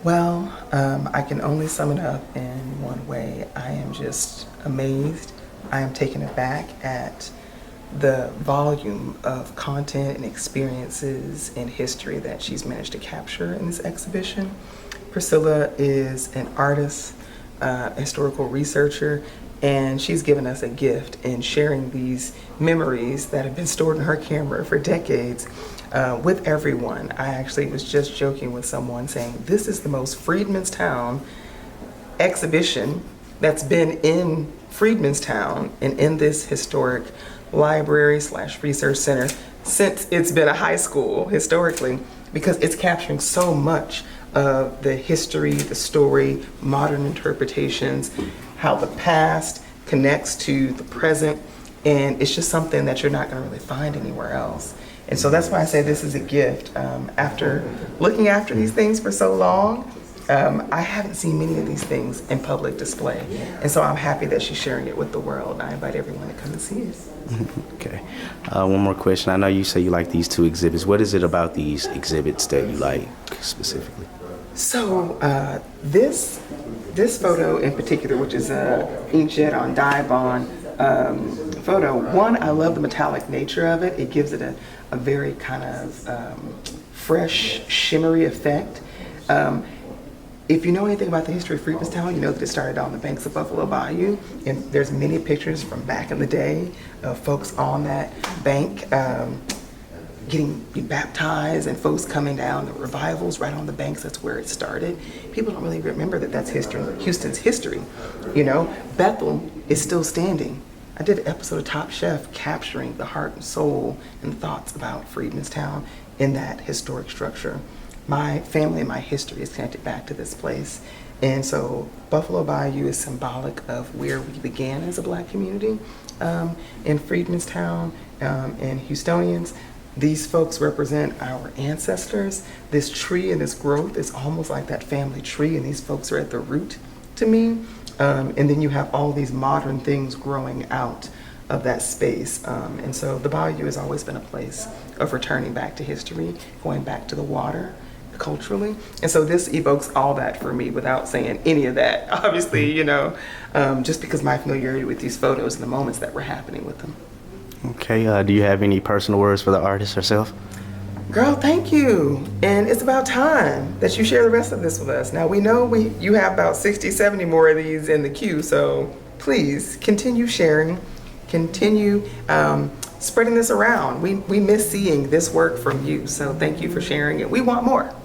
Well, I can only sum it up in one way. I am just amazed. I am taken aback at the volume of content and experiences and history that she's managed to capture in this exhibition. Priscilla is an artist, historical researcher, and she's given us a gift in sharing these memories that have been stored in her camera for decades with everyone. I actually was just joking with someone saying, this is the most Freedmanstown exhibition that's been in Freedmanstown and in this historic library slash research center since it's been a high school historically, because it's capturing so much of the history, the story, modern interpretations, how the past connects to the present, and it's just something that you're not going to really find anywhere else. And so that's why I say this is a gift. After looking after these things for so long, I haven't seen many of these things in public display. And so I'm happy that she's sharing it with the world. I invite everyone to come and see it. Okay. One more question. I know you say you like these two exhibits. What is it about these exhibits that you like specifically? So this photo in particular, which is a inkjet on dye bond photo, one, I love the metallic nature of it. It gives it a very kind of fresh, shimmery effect. If you know anything about the history of Freedmanstown, you know that it started on the banks of Buffalo Bayou, and there's many pictures from back in the day of folks on that bank getting baptized and folks coming down, the revivals right on the banks. That's where it started. People don't really remember that that's history, Houston's history. You know, Bethel is still standing. I did an episode of Top Chef capturing the heart and soul and thoughts about Freedmanstown in that historic structure. My family and my history is connected back to this place. And so Buffalo Bayou is symbolic of where we began as a Black community in Freedmanstown and Houstonians. These folks represent our ancestors. This tree and this growth is almost like that family tree, and these folks are at the root to me. And then you have all these modern things growing out of that space. And so the Bayou has always been a place of returning back to history, going back to the water culturally. And so this evokes all that for me without saying any of that, obviously, you know, just because my familiarity with these photos and the moments that were happening with them. Okay, do you have any personal words for the artist herself? Girl, thank you. And it's about time that you share the rest of this with us. Now we know you have about 60, 70 more of these in the queue, so please continue sharing, continue spreading this around. We miss seeing this work from you, so thank you for sharing it. We want more.